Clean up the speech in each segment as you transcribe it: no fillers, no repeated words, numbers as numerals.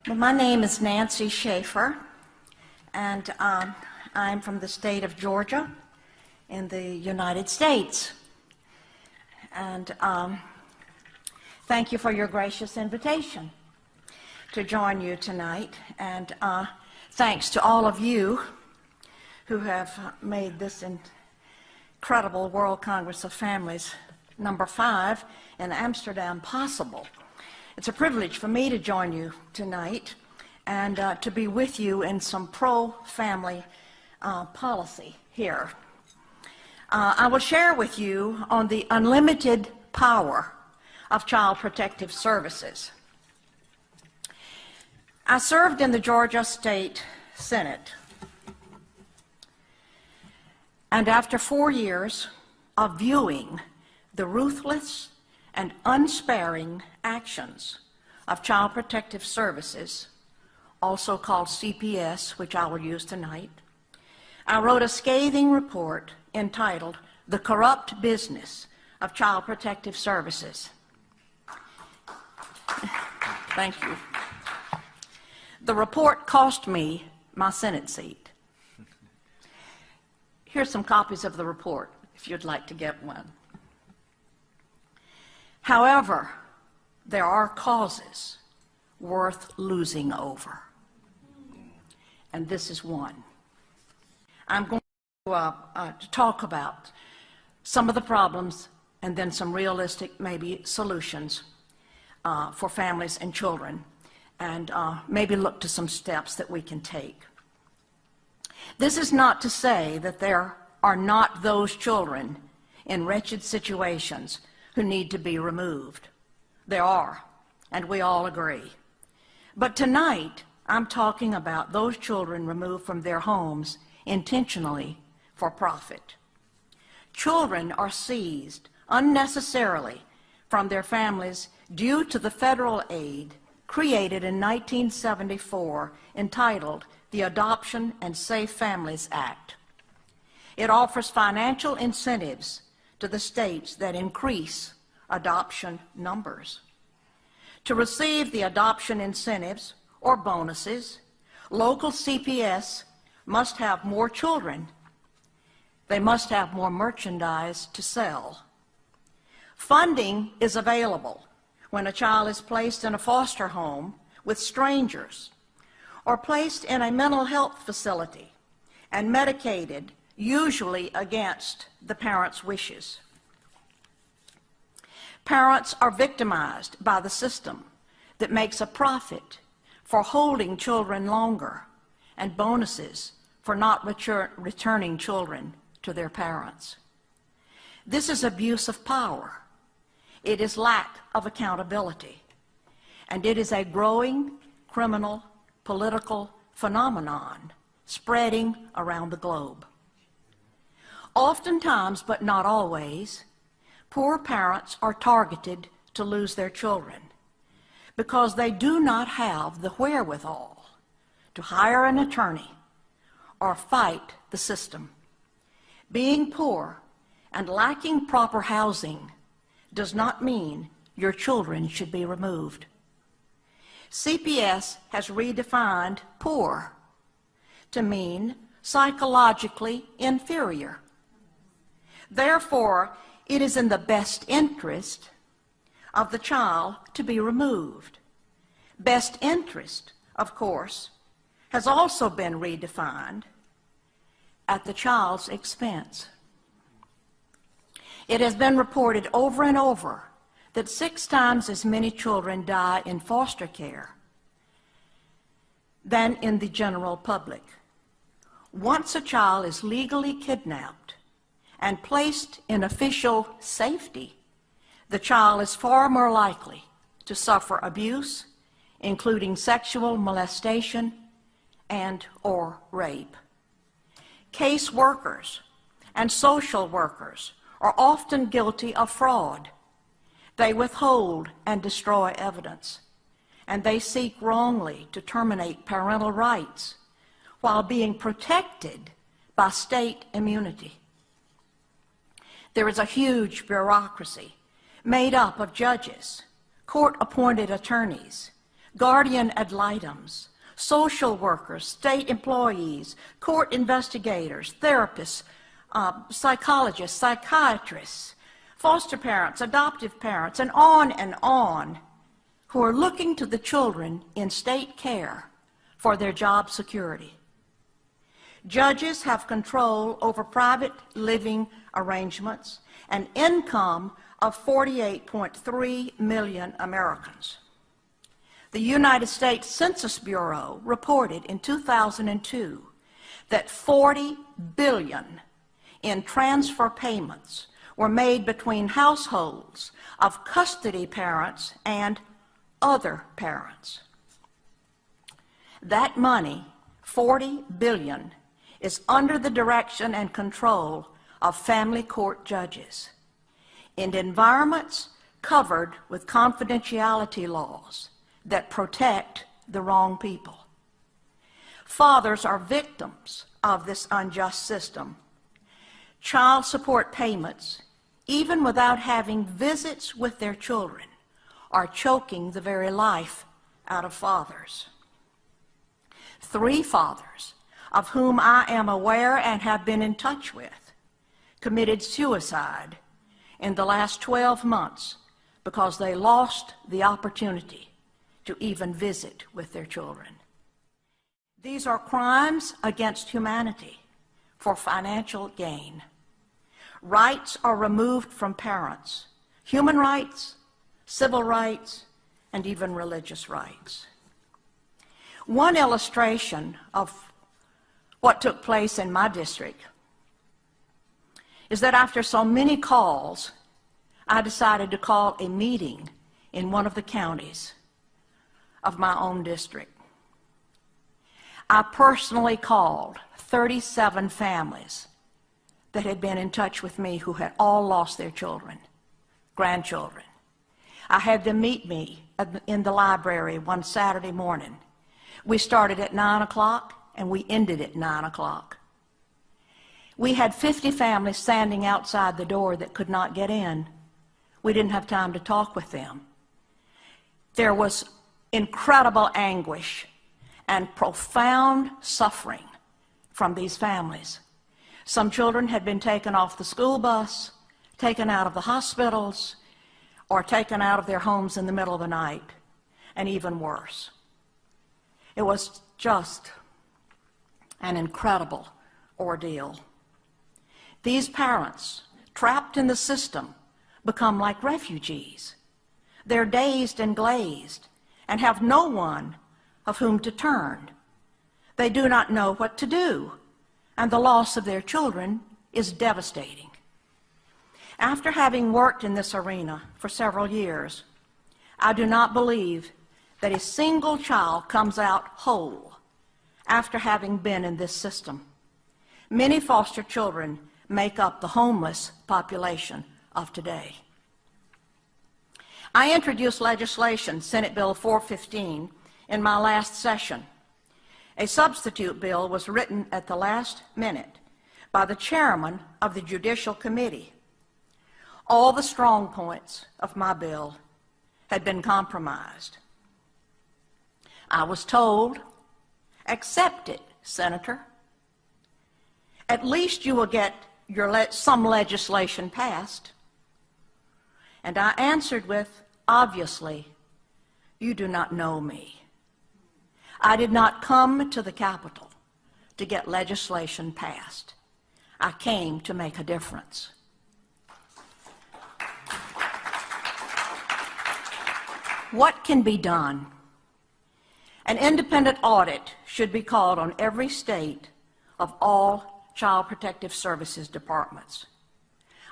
Well, my name is Nancy Schaefer, and I'm from the state of Georgia in the United States. And thank you for your gracious invitation to join you tonight. And thanks to all of you who have made this incredible World Congress of Families #5 in Amsterdam possible. It's a privilege for me to join you tonight and to be with you in some pro-family policy here. I will share with you on the unlimited power of Child Protective Services. I served in the Georgia State Senate, and after 4 years of viewing the ruthless and unsparing actions of Child Protective Services, also called CPS, which I will use tonight, I wrote a scathing report entitled "The Corrupt Business of Child Protective Services." Thank you. The report cost me my Senate seat. Here's some copies of the report, if you'd like to get one. However, there are causes worth losing over, and this is one. I'm going to talk about some of the problems and then some realistic, maybe, solutions for families and children, and maybe look to some steps that we can take. This is not to say that there are not those children in wretched situations who need to be removed. There are, and we all agree. But tonight, I'm talking about those children removed from their homes intentionally for profit. Children are seized unnecessarily from their families due to the federal aid created in 1974 entitled the Adoption and Safe Families Act. It offers financial incentives to the states that increase adoption numbers. To receive the adoption incentives or bonuses, local CPS must have more children. They must have more merchandise to sell. Funding is available when a child is placed in a foster home with strangers or placed in a mental health facility and medicated, usually against the parents' wishes. Parents are victimized by the system that makes a profit for holding children longer and bonuses for not returning children to their parents. This is abuse of power. It is lack of accountability. And it is a growing criminal political phenomenon spreading around the globe. Oftentimes, but not always, poor parents are targeted to lose their children because they do not have the wherewithal to hire an attorney or fight the system. Being poor and lacking proper housing does not mean your children should be removed. CPS has redefined poor to mean psychologically inferior. Therefore, it is in the best interest of the child to be removed. Best interest, of course, has also been redefined at the child's expense. It has been reported over and over that 6 times as many children die in foster care than in the general public. Once a child is legally kidnapped and placed in official safety, the child is far more likely to suffer abuse, including sexual molestation and/or rape. Case workers and social workers are often guilty of fraud. They withhold and destroy evidence, and they seek wrongly to terminate parental rights while being protected by state immunity. There is a huge bureaucracy made up of judges, court-appointed attorneys, guardian ad litems, social workers, state employees, court investigators, therapists, psychologists, psychiatrists, foster parents, adoptive parents, and on, who are looking to the children in state care for their job security. Judges have control over private living arrangements and income of 48.3 million Americans. The United States Census Bureau reported in 2002 that $40 billion in transfer payments were made between households of custody parents and other parents. That money, $40 billion, is under the direction and control of family court judges in environments covered with confidentiality laws that protect the wrong people. Fathers are victims of this unjust system. Child support payments, even without having visits with their children, are choking the very life out of fathers. 3 fathers, of whom I am aware and have been in touch with, committed suicide in the last 12 months because they lost the opportunity to even visit with their children. These are crimes against humanity for financial gain. Rights are removed from parents, human rights, civil rights, and even religious rights. One illustration of what took place in my district is that after so many calls, I decided to call a meeting in one of the counties of my own district. I personally called 37 families that had been in touch with me who had all lost their children, grandchildren. I had them meet me in the library one Saturday morning. We started at 9 o'clock and we ended at 9 o'clock. We had 50 families standing outside the door that could not get in. We didn't have time to talk with them. There was incredible anguish and profound suffering from these families. Some children had been taken off the school bus, taken out of the hospitals, or taken out of their homes in the middle of the night, and even worse. It was just an incredible ordeal. These parents, trapped in the system, become like refugees. They're dazed and glazed and have no one of whom to turn. They do not know what to do, and the loss of their children is devastating. After having worked in this arena for several years, I do not believe that a single child comes out whole after having been in this system. Many foster children make up the homeless population of today. I introduced legislation, Senate Bill 415, in my last session. A substitute bill was written at the last minute by the chairman of the Judicial Committee. All the strong points of my bill had been compromised. I was told, accept it, Senator. At least you will get some legislation passed. And I answered with, obviously, you do not know me. I did not come to the Capitol to get legislation passed. I came to make a difference. What can be done? An independent audit should be called on every state of all Child Protective Services departments.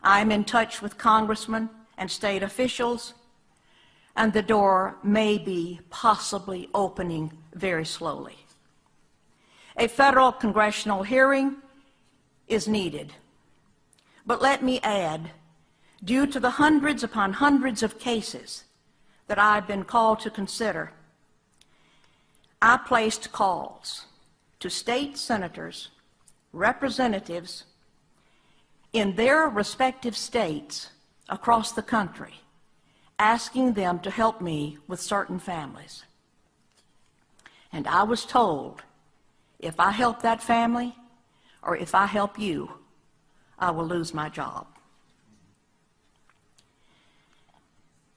I am in touch with congressmen and state officials, and the door may be possibly opening very slowly. A federal congressional hearing is needed. But let me add, due to the hundreds upon hundreds of cases that I've been called to consider, I placed calls to state senators, representatives in their respective states across the country, asking them to help me with certain families. And I was told, if I help that family, or if I help you, I will lose my job.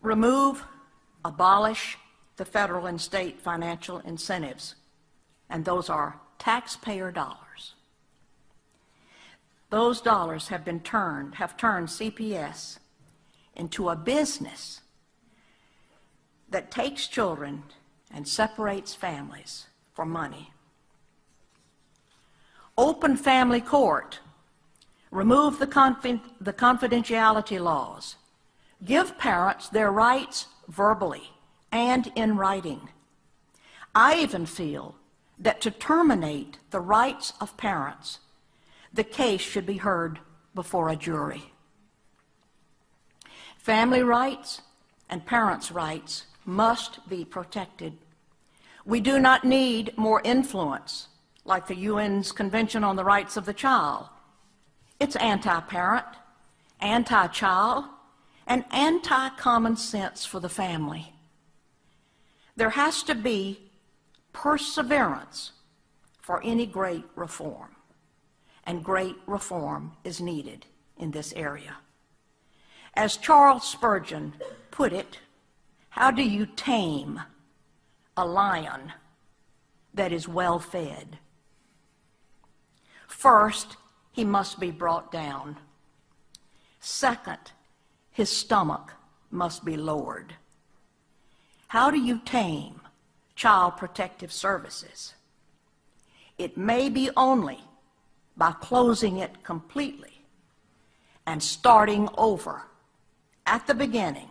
Remove, abolish the federal and state financial incentives, and those are taxpayer dollars. Those dollars have turned CPS into a business that takes children and separates families for money. Open family court. Remove the confidentiality laws. Give parents their rights verbally and in writing. I even feel that to terminate the rights of parents, the case should be heard before a jury. Family rights and parents' rights must be protected. We do not need more influence like the UN's Convention on the Rights of the Child. It's anti-parent, anti-child, and anti-common sense for the family. There has to be perseverance for any great reform, and great reform is needed in this area. As Charles Spurgeon put it, how do you tame a lion that is well fed? First, he must be brought down. Second, his stomach must be lowered. How do you tame Child Protective Services? It may be only by closing it completely and starting over at the beginning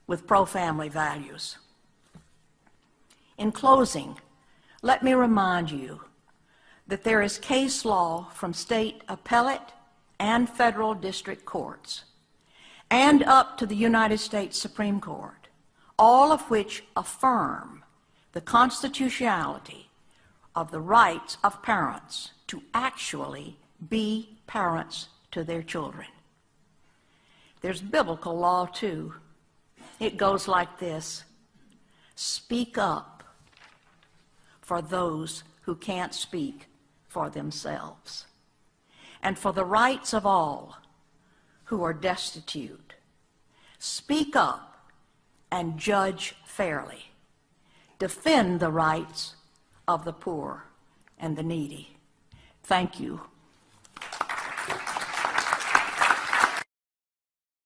with pro-family values. In closing, let me remind you that there is case law from state appellate and federal district courts and up to the United States Supreme Court, all of which affirm the constitutionality of the rights of parents to actually be parents to their children. There's biblical law too. It goes like this: speak up for those who can't speak for themselves, and for the rights of all who are destitute. Speak up and judge fairly. Defend the rights of the poor and the needy. Thank you